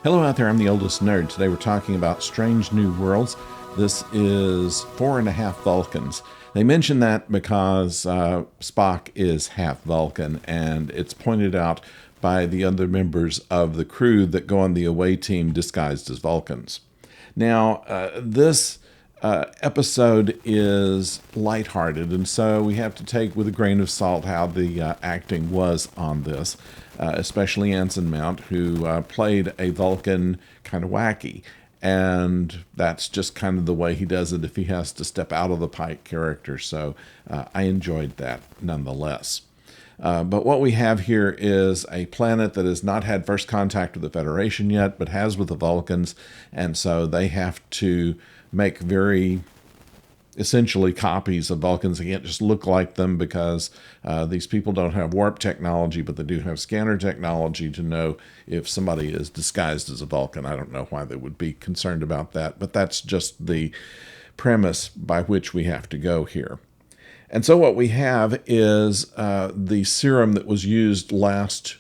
Hello out there, I'm the oldest nerd. Today we're talking about Strange New Worlds. This is 4.5 Vulcans. They mention that because Spock is half Vulcan, and it's pointed out by the other members of the crew that go on the away team disguised as Vulcans. Now, this episode is lighthearted, and so we have to take with a grain of salt how the acting was on this, especially Anson Mount, who played a Vulcan kind of wacky. And that's just kind of the way he does it if he has to step out of the Pike character. So I enjoyed that nonetheless. But what we have here is a planet that has not had first contact with the Federation yet, but has with the Vulcans. And so they have to make very essentially copies of Vulcans. They can't just look like them because these people don't have warp technology, but they do have scanner technology to know if somebody is disguised as a Vulcan. I don't know why they would be concerned about that, but that's just the premise by which we have to go here. And so what we have is the serum that was used last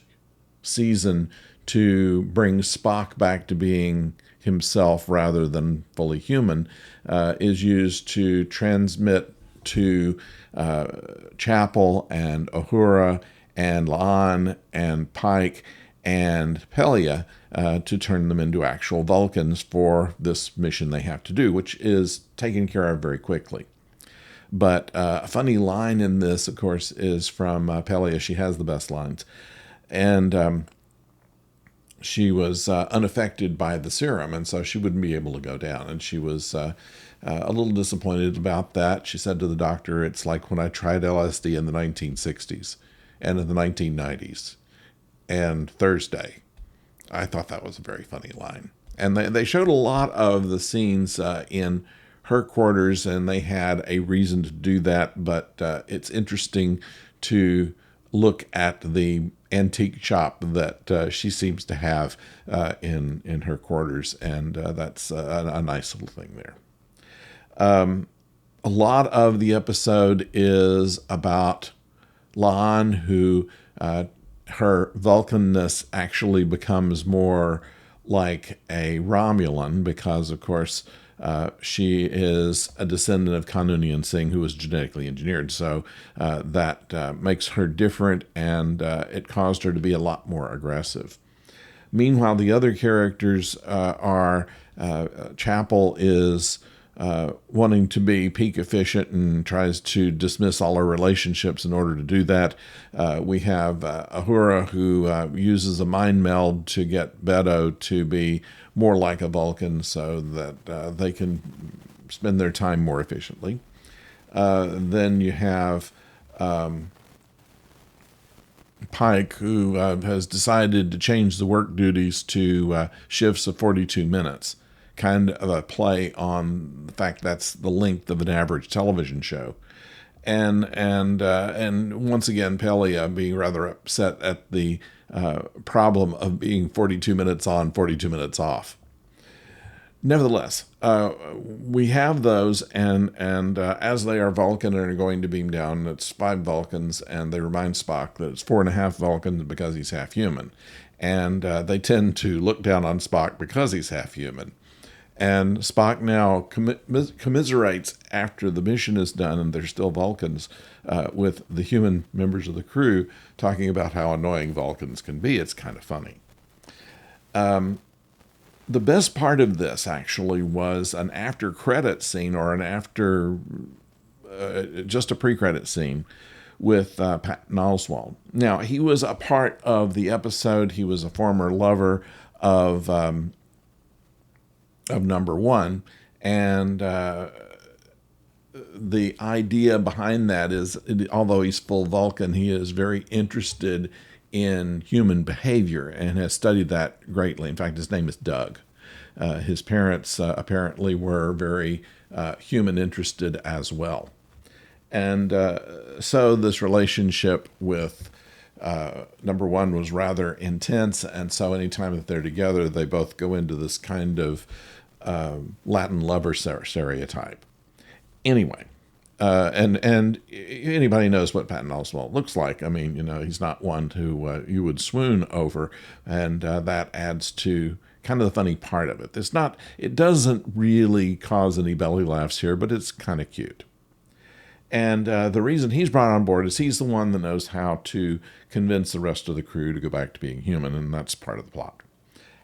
season to bring Spock back to being himself rather than fully human, is used to transmit to Chapel and Uhura and La'an and Pike and Pelia to turn them into actual Vulcans for this mission they have to do, which is taken care of very quickly. But a funny line in this, of course, is from Pelia. She has the best lines. And she was unaffected by the serum, and so she wouldn't be able to go down. And she was a little disappointed about that. She said to the doctor, it's like when I tried LSD in the 1960s and in the 1990s and Thursday. I thought that was a very funny line. And they showed a lot of the scenes in her quarters, and they had a reason to do that, but it's interesting to look at the antique shop that she seems to have in her quarters, and that's a nice little thing there. A lot of the episode is about La'an, who her Vulcanness actually becomes more like a Romulan because, of course, she is a descendant of Kanunian Singh, who was genetically engineered. So that makes her different, and it caused her to be a lot more aggressive. Meanwhile, the other characters are Chapel is wanting to be peak efficient and tries to dismiss all her relationships in order to do that. We have Uhura, who uses a mind meld to get Beto to be more like a Vulcan so that they can spend their time more efficiently. Then you have Pike, who has decided to change the work duties to shifts of 42 minutes. Kind of a play on the fact that's the length of an average television show. And once again, Pelia being rather upset at the problem of being 42 minutes on, 42 minutes off. Nevertheless, we have those, and as they are Vulcan and are going to beam down, it's 5 Vulcans, and they remind Spock that it's 4.5 Vulcans because he's half human. And they tend to look down on Spock because he's half human. And Spock now commiserates after the mission is done and they're still Vulcans with the human members of the crew talking about how annoying Vulcans can be. It's kind of funny. The best part of this actually was an after credit scene, or an after just a pre-credit scene with Patton Oswalt. Now, he was a part of the episode. He was a former lover of number one, and the idea behind that is, although he's full Vulcan, he is very interested in human behavior and has studied that greatly. In fact, his name is Doug. His parents apparently were very human interested as well. And so this relationship with number one was rather intense, and so anytime that they're together, they both go into this kind of Latin lover stereotype. Anyway, and anybody knows what Patton Oswalt looks like. I mean, he's not one who you would swoon over, and that adds to kind of the funny part of it. It doesn't really cause any belly laughs here, but it's kind of cute. And the reason he's brought on board is he's the one that knows how to convince the rest of the crew to go back to being human, and that's part of the plot.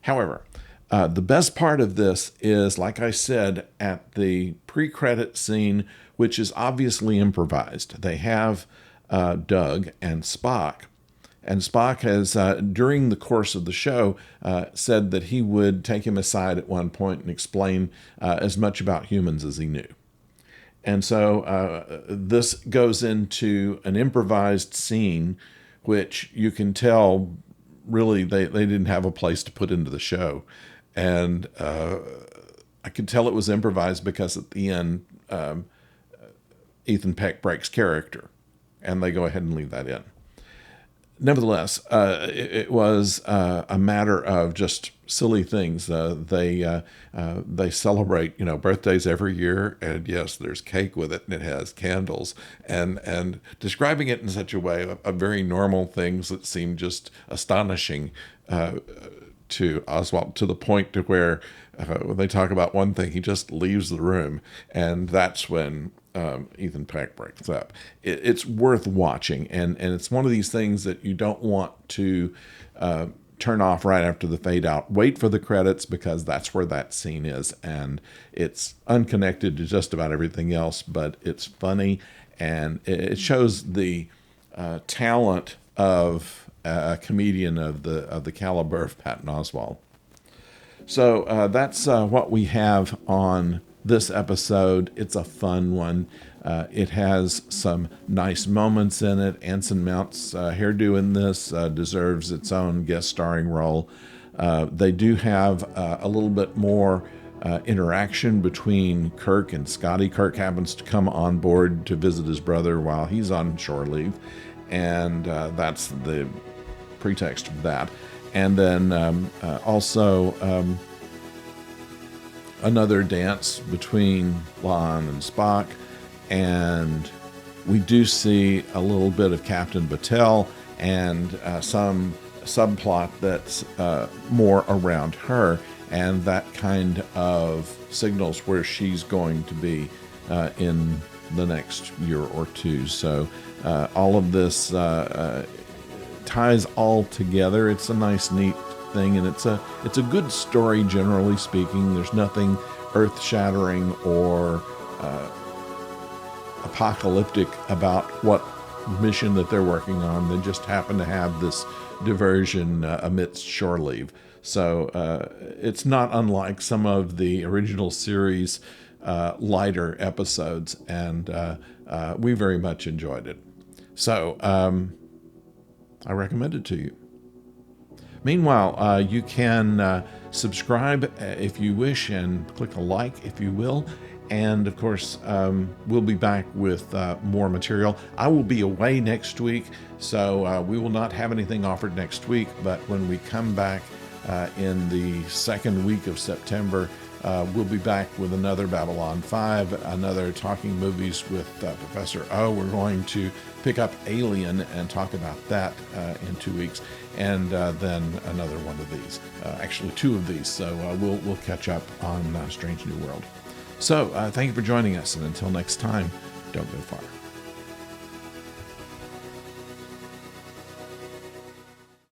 However, the best part of this is, like I said, at the pre-credit scene, which is obviously improvised. They have Doug and Spock has, during the course of the show, said that he would take him aside at one point and explain as much about humans as he knew. And so this goes into an improvised scene, which you can tell really they didn't have a place to put into the show. And I could tell it was improvised because at the end, Ethan Peck breaks character, and they go ahead and leave that in. Nevertheless, it was a matter of just silly things. They celebrate, birthdays every year, and yes, there's cake with it, and it has candles, and describing it in such a way of very normal things that seem just astonishing to Oswald, to the point to where when they talk about one thing, he just leaves the room, and that's when Ethan Peck breaks up. It's worth watching, and it's one of these things that you don't want to turn off right after the fade out. Wait for the credits, because that's where that scene is, and it's unconnected to just about everything else, but it's funny, and it shows the talent of a comedian of the caliber of Patton Oswalt. So that's what we have on this episode. It's a fun one. It has some nice moments in it. Anson Mount's hairdo in this deserves its own guest starring role. They do have a little bit more interaction between Kirk and Scotty. Kirk happens to come on board to visit his brother while he's on shore leave, and that's the pretext for that. And then also another dance between La'an and Spock, and we do see a little bit of Captain Battelle and some subplot that's more around her, and that kind of signals where she's going to be in the next year or two. So all of this ties all together. It's a nice, neat thing, and it's a good story, generally speaking. There's nothing earth-shattering or apocalyptic about what mission that they're working on. They just happen to have this diversion amidst shore leave. So it's not unlike some of the original series lighter episodes, and we very much enjoyed it. So I recommend it to you. Meanwhile, you can subscribe if you wish, and click a like if you will. And of course, we'll be back with more material. I will be away next week, so we will not have anything offered next week. But when we come back in the second week of September, we'll be back with another Babylon 5, another Talking Movies with Professor O. We're going to pick up Alien and talk about that in 2 weeks, and then another one of these. Actually, two of these. So we'll catch up on Strange New World. So thank you for joining us, and until next time, don't go far.